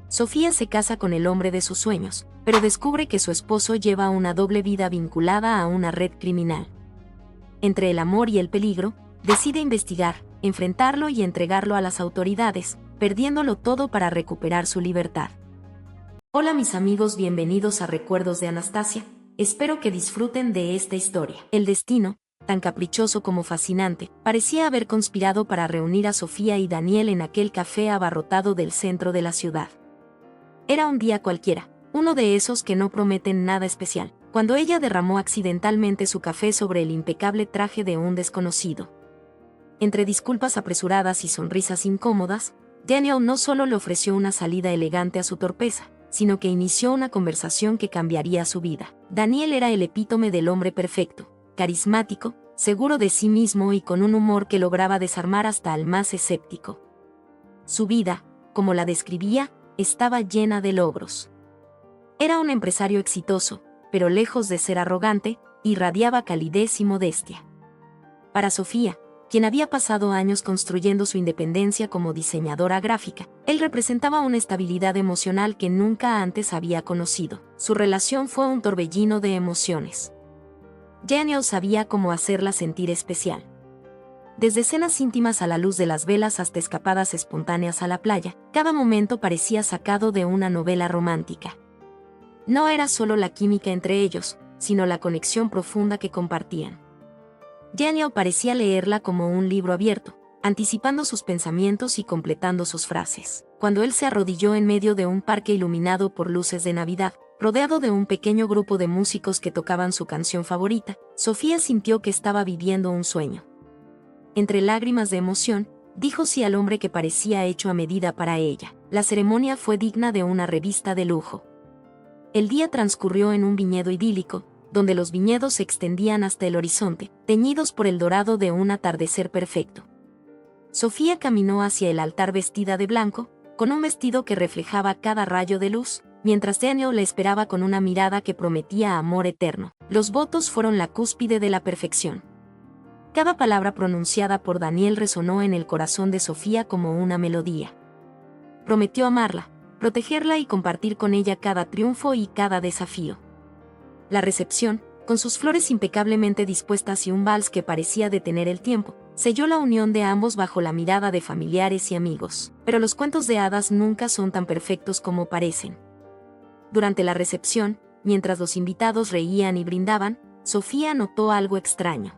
Sofía se casa con el hombre de sus sueños, pero descubre que su esposo lleva una doble vida vinculada a una red criminal. Entre el amor y el peligro, decide investigar, enfrentarlo y entregarlo a las autoridades, perdiéndolo todo para recuperar su libertad. Hola mis amigos, bienvenidos a Recuerdos de Anastasia, espero que disfruten de esta historia. El destino, tan caprichoso como fascinante, parecía haber conspirado para reunir a Sofía y Daniel en aquel café abarrotado del centro de la ciudad. Era un día cualquiera, uno de esos que no prometen nada especial, cuando ella derramó accidentalmente su café sobre el impecable traje de un desconocido. Entre disculpas apresuradas y sonrisas incómodas, Daniel no solo le ofreció una salida elegante a su torpeza, sino que inició una conversación que cambiaría su vida. Daniel era el epítome del hombre perfecto, carismático, seguro de sí mismo y con un humor que lograba desarmar hasta al más escéptico. Su vida, como la describía, estaba llena de logros. Era un empresario exitoso, pero lejos de ser arrogante, irradiaba calidez y modestia. Para Sofía, quien había pasado años construyendo su independencia como diseñadora gráfica, él representaba una estabilidad emocional que nunca antes había conocido. Su relación fue un torbellino de emociones. Daniel sabía cómo hacerla sentir especial. Desde cenas íntimas a la luz de las velas hasta escapadas espontáneas a la playa, cada momento parecía sacado de una novela romántica. No era solo la química entre ellos, sino la conexión profunda que compartían. Daniel parecía leerla como un libro abierto, anticipando sus pensamientos y completando sus frases. Cuando él se arrodilló en medio de un parque iluminado por luces de Navidad, rodeado de un pequeño grupo de músicos que tocaban su canción favorita, Sofía sintió que estaba viviendo un sueño. Entre lágrimas de emoción, dijo sí al hombre que parecía hecho a medida para ella. La ceremonia fue digna de una revista de lujo. El día transcurrió en un viñedo idílico, donde los viñedos se extendían hasta el horizonte, teñidos por el dorado de un atardecer perfecto. Sofía caminó hacia el altar vestida de blanco, con un vestido que reflejaba cada rayo de luz, mientras Daniel la esperaba con una mirada que prometía amor eterno. Los votos fueron la cúspide de la perfección. Cada palabra pronunciada por Daniel resonó en el corazón de Sofía como una melodía. Prometió amarla, protegerla y compartir con ella cada triunfo y cada desafío. La recepción, con sus flores impecablemente dispuestas y un vals que parecía detener el tiempo, selló la unión de ambos bajo la mirada de familiares y amigos. Pero los cuentos de hadas nunca son tan perfectos como parecen. Durante la recepción, mientras los invitados reían y brindaban, Sofía notó algo extraño.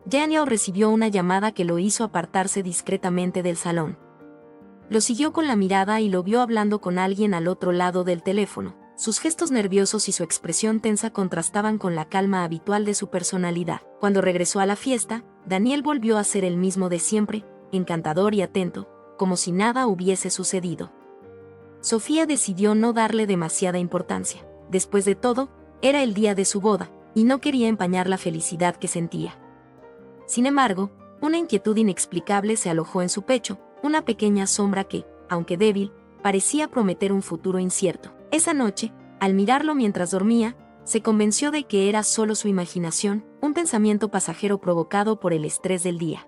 Daniel recibió una llamada que lo hizo apartarse discretamente del salón. Lo siguió con la mirada y lo vio hablando con alguien al otro lado del teléfono. Sus gestos nerviosos y su expresión tensa contrastaban con la calma habitual de su personalidad. Cuando regresó a la fiesta, Daniel volvió a ser el mismo de siempre, encantador y atento, como si nada hubiese sucedido. Sofía decidió no darle demasiada importancia. Después de todo, era el día de su boda, y no quería empañar la felicidad que sentía. Sin embargo, una inquietud inexplicable se alojó en su pecho, una pequeña sombra que, aunque débil, parecía prometer un futuro incierto. Esa noche, al mirarlo mientras dormía, se convenció de que era solo su imaginación, un pensamiento pasajero provocado por el estrés del día.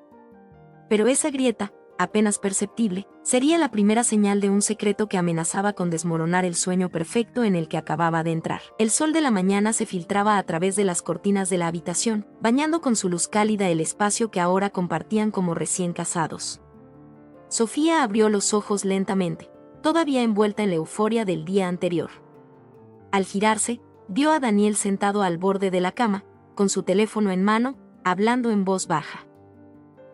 Pero esa grieta, apenas perceptible, sería la primera señal de un secreto que amenazaba con desmoronar el sueño perfecto en el que acababa de entrar. El sol de la mañana se filtraba a través de las cortinas de la habitación, bañando con su luz cálida el espacio que ahora compartían como recién casados. Sofía abrió los ojos lentamente, todavía envuelta en la euforia del día anterior. Al girarse, vio a Daniel sentado al borde de la cama, con su teléfono en mano, hablando en voz baja.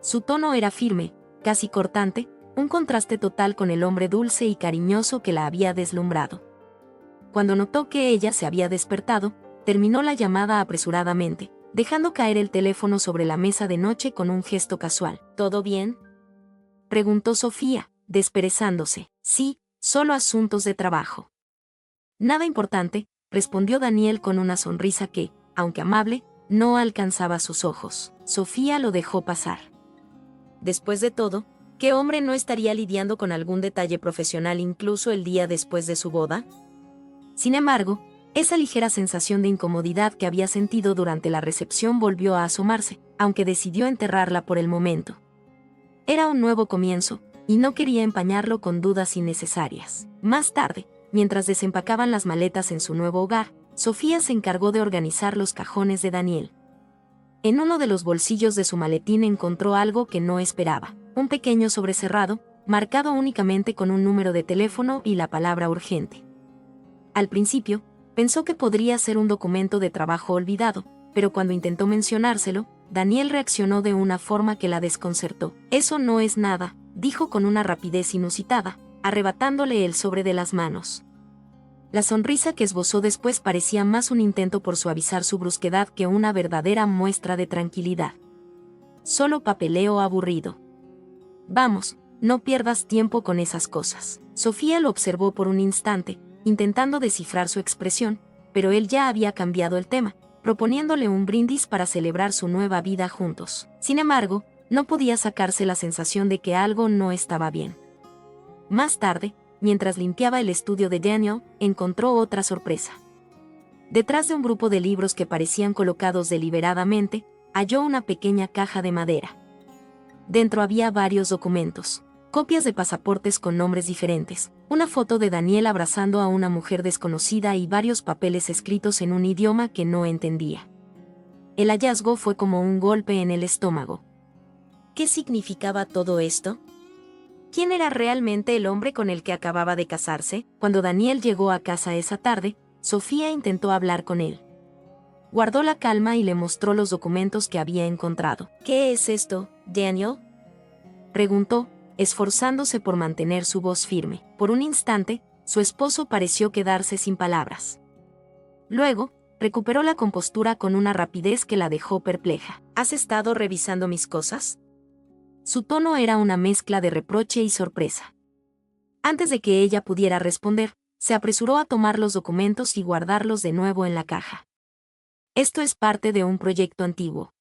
Su tono era firme, casi cortante, un contraste total con el hombre dulce y cariñoso que la había deslumbrado. Cuando notó que ella se había despertado, terminó la llamada apresuradamente, dejando caer el teléfono sobre la mesa de noche con un gesto casual. ¿Todo bien?, preguntó Sofía, desperezándose. Sí, solo asuntos de trabajo. Nada importante, respondió Daniel con una sonrisa que, aunque amable, no alcanzaba sus ojos. Sofía lo dejó pasar. Después de todo, ¿qué hombre no estaría lidiando con algún detalle profesional incluso el día después de su boda? Sin embargo, esa ligera sensación de incomodidad que había sentido durante la recepción volvió a asomarse, aunque decidió enterrarla por el momento. Era un nuevo comienzo, y no quería empañarlo con dudas innecesarias. Más tarde, mientras desempacaban las maletas en su nuevo hogar, Sofía se encargó de organizar los cajones de Daniel. En uno de los bolsillos de su maletín encontró algo que no esperaba: un pequeño sobrecerrado, marcado únicamente con un número de teléfono y la palabra urgente. Al principio, pensó que podría ser un documento de trabajo olvidado, pero cuando intentó mencionárselo, Daniel reaccionó de una forma que la desconcertó. «Eso no es nada», dijo con una rapidez inusitada, arrebatándole el sobre de las manos. La sonrisa que esbozó después parecía más un intento por suavizar su brusquedad que una verdadera muestra de tranquilidad. «Solo papeleo aburrido. Vamos, no pierdas tiempo con esas cosas». Sofía lo observó por un instante, intentando descifrar su expresión, pero él ya había cambiado el tema, proponiéndole un brindis para celebrar su nueva vida juntos. Sin embargo, no podía sacarse la sensación de que algo no estaba bien. Más tarde, mientras limpiaba el estudio de Daniel, encontró otra sorpresa. Detrás de un grupo de libros que parecían colocados deliberadamente, halló una pequeña caja de madera. Dentro había varios documentos, copias de pasaportes con nombres diferentes, una foto de Daniel abrazando a una mujer desconocida y varios papeles escritos en un idioma que no entendía. El hallazgo fue como un golpe en el estómago. ¿Qué significaba todo esto? ¿Quién era realmente el hombre con el que acababa de casarse? Cuando Daniel llegó a casa esa tarde, Sofía intentó hablar con él. Guardó la calma y le mostró los documentos que había encontrado. «¿Qué es esto, Daniel?», preguntó, esforzándose por mantener su voz firme. Por un instante, su esposo pareció quedarse sin palabras. Luego, recuperó la compostura con una rapidez que la dejó perpleja. «¿Has estado revisando mis cosas?». Su tono era una mezcla de reproche y sorpresa. Antes de que ella pudiera responder, se apresuró a tomar los documentos y guardarlos de nuevo en la caja. «Esto es parte de un proyecto antiguo.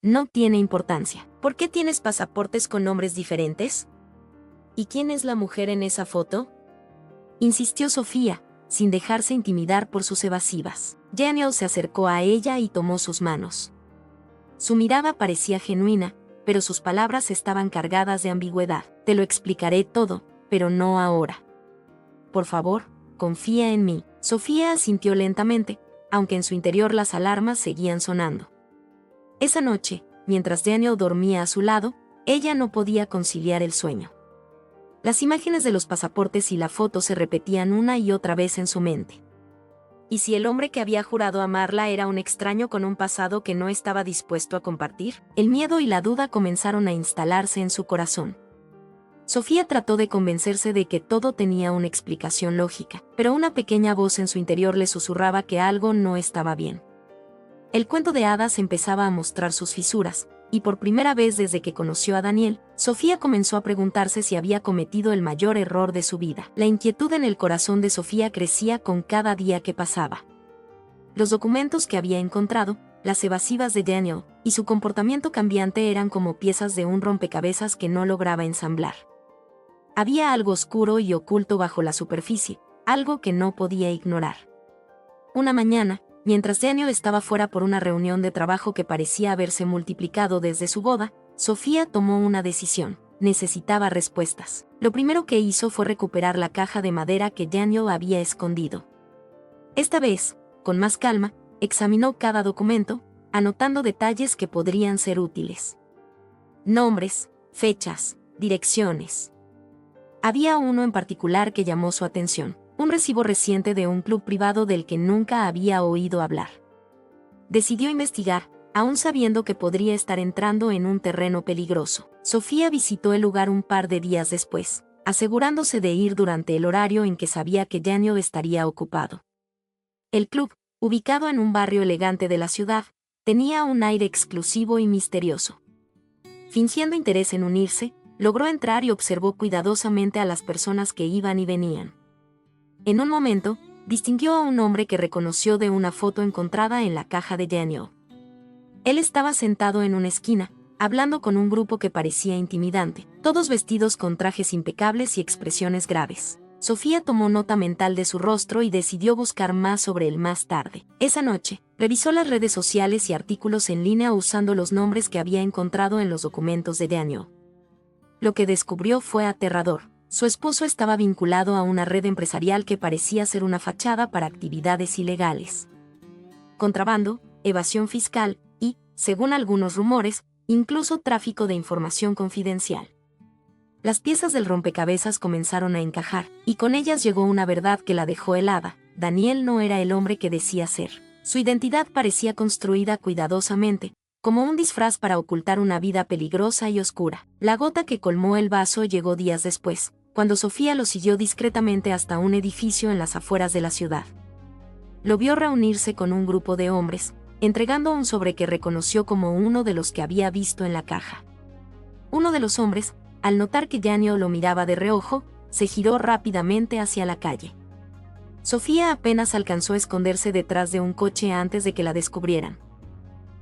No tiene importancia». «¿Por qué tienes pasaportes con nombres diferentes? ¿Y quién es la mujer en esa foto?», insistió Sofía, sin dejarse intimidar por sus evasivas. Daniel se acercó a ella y tomó sus manos. Su mirada parecía genuina, pero sus palabras estaban cargadas de ambigüedad. «Te lo explicaré todo, pero no ahora. Por favor, confía en mí». Sofía asintió lentamente, aunque en su interior las alarmas seguían sonando. Esa noche, mientras Daniel dormía a su lado, ella no podía conciliar el sueño. Las imágenes de los pasaportes y la foto se repetían una y otra vez en su mente. ¿Y si el hombre que había jurado amarla era un extraño con un pasado que no estaba dispuesto a compartir? El miedo y la duda comenzaron a instalarse en su corazón. Sofía trató de convencerse de que todo tenía una explicación lógica, pero una pequeña voz en su interior le susurraba que algo no estaba bien. El cuento de hadas empezaba a mostrar sus fisuras, y por primera vez desde que conoció a Daniel, Sofía comenzó a preguntarse si había cometido el mayor error de su vida. La inquietud en el corazón de Sofía crecía con cada día que pasaba. Los documentos que había encontrado, las evasivas de Daniel, y su comportamiento cambiante eran como piezas de un rompecabezas que no lograba ensamblar. Había algo oscuro y oculto bajo la superficie, algo que no podía ignorar. Una mañana, mientras Daniel estaba fuera por una reunión de trabajo que parecía haberse multiplicado desde su boda, Sofía tomó una decisión. Necesitaba respuestas. Lo primero que hizo fue recuperar la caja de madera que Daniel había escondido. Esta vez, con más calma, examinó cada documento, anotando detalles que podrían ser útiles. Nombres, fechas, direcciones. Había uno en particular que llamó su atención: un recibo reciente de un club privado del que nunca había oído hablar. Decidió investigar, aún sabiendo que podría estar entrando en un terreno peligroso. Sofía visitó el lugar un par de días después, asegurándose de ir durante el horario en que sabía que Daniel estaría ocupado. El club, ubicado en un barrio elegante de la ciudad, tenía un aire exclusivo y misterioso. Fingiendo interés en unirse, logró entrar y observó cuidadosamente a las personas que iban y venían. En un momento, distinguió a un hombre que reconoció de una foto encontrada en la caja de Daniel. Él estaba sentado en una esquina, hablando con un grupo que parecía intimidante, todos vestidos con trajes impecables y expresiones graves. Sofía tomó nota mental de su rostro y decidió buscar más sobre él más tarde. Esa noche, revisó las redes sociales y artículos en línea usando los nombres que había encontrado en los documentos de Daniel. lo que descubrió fue aterrador. Su esposo estaba vinculado a una red empresarial que parecía ser una fachada para actividades ilegales. Contrabando, evasión fiscal y, según algunos rumores, incluso tráfico de información confidencial. Las piezas del rompecabezas comenzaron a encajar, y con ellas llegó una verdad que la dejó helada. Daniel no era el hombre que decía ser. Su identidad parecía construida cuidadosamente, como un disfraz para ocultar una vida peligrosa y oscura. La gota que colmó el vaso llegó días después, cuando Sofía lo siguió discretamente hasta un edificio en las afueras de la ciudad. Lo vio reunirse con un grupo de hombres, entregando un sobre que reconoció como uno de los que había visto en la caja. Uno de los hombres, al notar que Daniel lo miraba de reojo, se giró rápidamente hacia la calle. Sofía apenas alcanzó a esconderse detrás de un coche antes de que la descubrieran.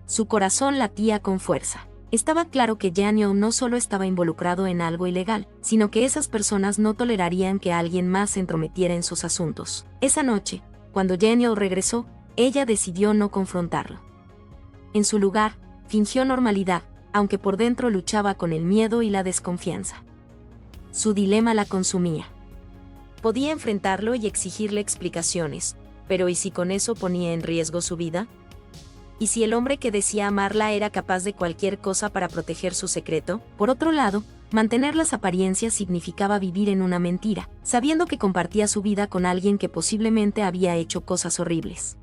Su corazón latía con fuerza. Estaba claro que Daniel no solo estaba involucrado en algo ilegal, sino que esas personas no tolerarían que alguien más se entrometiera en sus asuntos. Esa noche, cuando Daniel regresó, ella decidió no confrontarlo. En su lugar, fingió normalidad, aunque por dentro luchaba con el miedo y la desconfianza. Su dilema la consumía. Podía enfrentarlo y exigirle explicaciones, pero ¿y si con eso ponía en riesgo su vida? ¿Y si el hombre que decía amarla era capaz de cualquier cosa para proteger su secreto? Por otro lado, mantener las apariencias significaba vivir en una mentira, sabiendo que compartía su vida con alguien que posiblemente había hecho cosas horribles.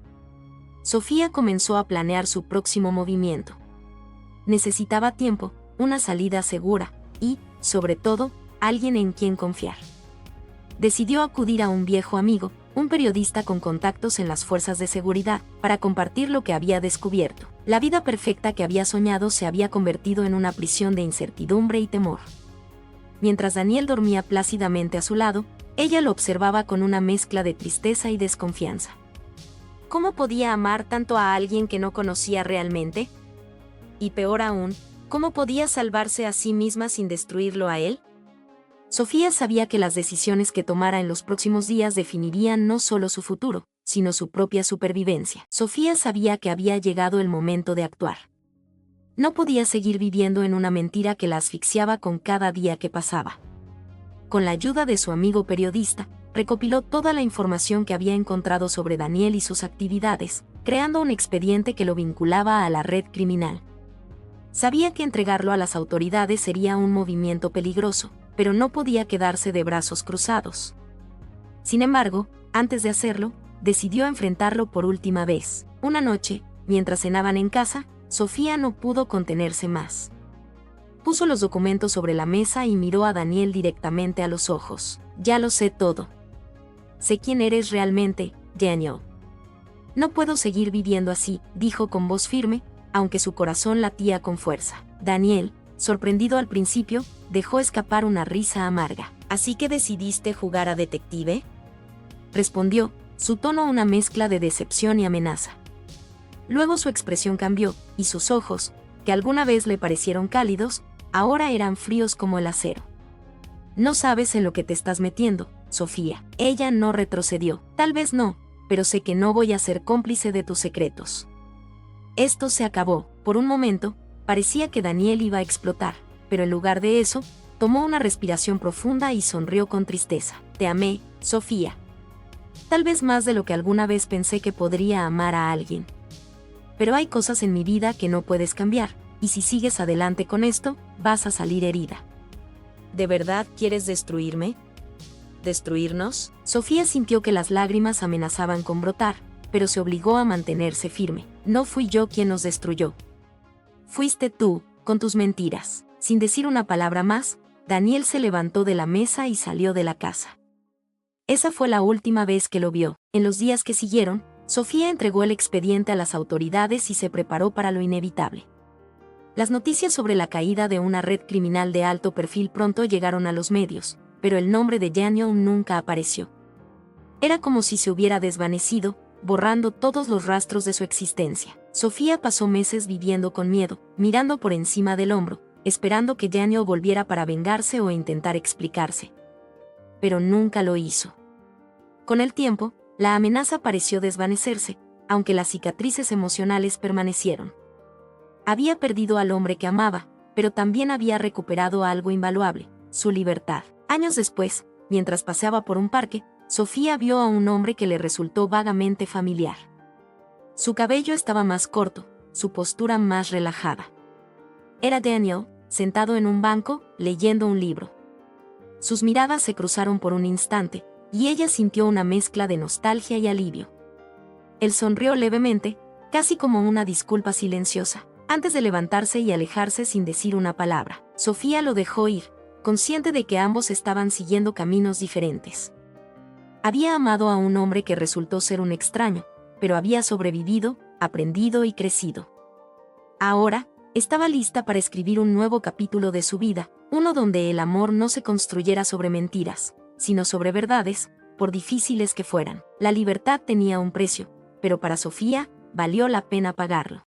Sofía comenzó a planear su próximo movimiento. Necesitaba tiempo, una salida segura y, sobre todo, alguien en quien confiar. Decidió acudir a un viejo amigo, un periodista con contactos en las fuerzas de seguridad, para compartir lo que había descubierto. La vida perfecta que había soñado se había convertido en una prisión de incertidumbre y temor. Mientras Daniel dormía plácidamente a su lado, ella lo observaba con una mezcla de tristeza y desconfianza. ¿Cómo podía amar tanto a alguien que no conocía realmente? Y peor aún, ¿cómo podía salvarse a sí misma sin destruirlo a él? Sofía sabía que las decisiones que tomara en los próximos días definirían no solo su futuro, sino su propia supervivencia. Sofía sabía que había llegado el momento de actuar. No podía seguir viviendo en una mentira que la asfixiaba con cada día que pasaba. Con la ayuda de su amigo periodista, recopiló toda la información que había encontrado sobre Daniel y sus actividades, creando un expediente que lo vinculaba a la red criminal. Sabía que entregarlo a las autoridades sería un movimiento peligroso, pero no podía quedarse de brazos cruzados. Sin embargo, antes de hacerlo, decidió enfrentarlo por última vez. Una noche, mientras cenaban en casa, Sofía no pudo contenerse más. Puso los documentos sobre la mesa y miró a Daniel directamente a los ojos. Ya lo sé todo. Sé quién eres realmente, Daniel. No puedo seguir viviendo así, dijo con voz firme, aunque su corazón latía con fuerza. Daniel, sorprendido al principio, dejó escapar una risa amarga. ¿Así que decidiste jugar a detective?, respondió, su tono una mezcla de decepción y amenaza. Luego su expresión cambió, y sus ojos, que alguna vez le parecieron cálidos, ahora eran fríos como el acero. No sabes en lo que te estás metiendo, Sofía. Ella no retrocedió. Tal vez no, pero sé que no voy a ser cómplice de tus secretos. Esto se acabó. Por un momento, parecía que Daniel iba a explotar, pero en lugar de eso, tomó una respiración profunda y sonrió con tristeza. Te amé, Sofía. Tal vez más de lo que alguna vez pensé que podría amar a alguien. Pero hay cosas en mi vida que no puedes cambiar, y si sigues adelante con esto, vas a salir herida. ¿De verdad quieres destruirme? ¿Destruirnos? Sofía sintió que las lágrimas amenazaban con brotar, pero se obligó a mantenerse firme. No fui yo quien nos destruyó. Fuiste tú, con tus mentiras. Sin decir una palabra más, Daniel se levantó de la mesa y salió de la casa. Esa fue la última vez que lo vio. En los días que siguieron, Sofía entregó el expediente a las autoridades y se preparó para lo inevitable. Las noticias sobre la caída de una red criminal de alto perfil pronto llegaron a los medios, pero el nombre de Daniel nunca apareció. Era como si se hubiera desvanecido, borrando todos los rastros de su existencia. Sofía pasó meses viviendo con miedo, mirando por encima del hombro, esperando que Daniel volviera para vengarse o intentar explicarse. Pero nunca lo hizo. Con el tiempo, la amenaza pareció desvanecerse, aunque las cicatrices emocionales permanecieron. Había perdido al hombre que amaba, pero también había recuperado algo invaluable, su libertad. Años después, mientras paseaba por un parque, Sofía vio a un hombre que le resultó vagamente familiar. Su cabello estaba más corto, su postura más relajada. Era Daniel, sentado en un banco, leyendo un libro. Sus miradas se cruzaron por un instante, y ella sintió una mezcla de nostalgia y alivio. Él sonrió levemente, casi como una disculpa silenciosa, antes de levantarse y alejarse sin decir una palabra. Sofía lo dejó ir, consciente de que ambos estaban siguiendo caminos diferentes. Había amado a un hombre que resultó ser un extraño, pero había sobrevivido, aprendido y crecido. Ahora, estaba lista para escribir un nuevo capítulo de su vida, uno donde el amor no se construyera sobre mentiras, sino sobre verdades, por difíciles que fueran. La libertad tenía un precio, pero para Sofía, valió la pena pagarlo.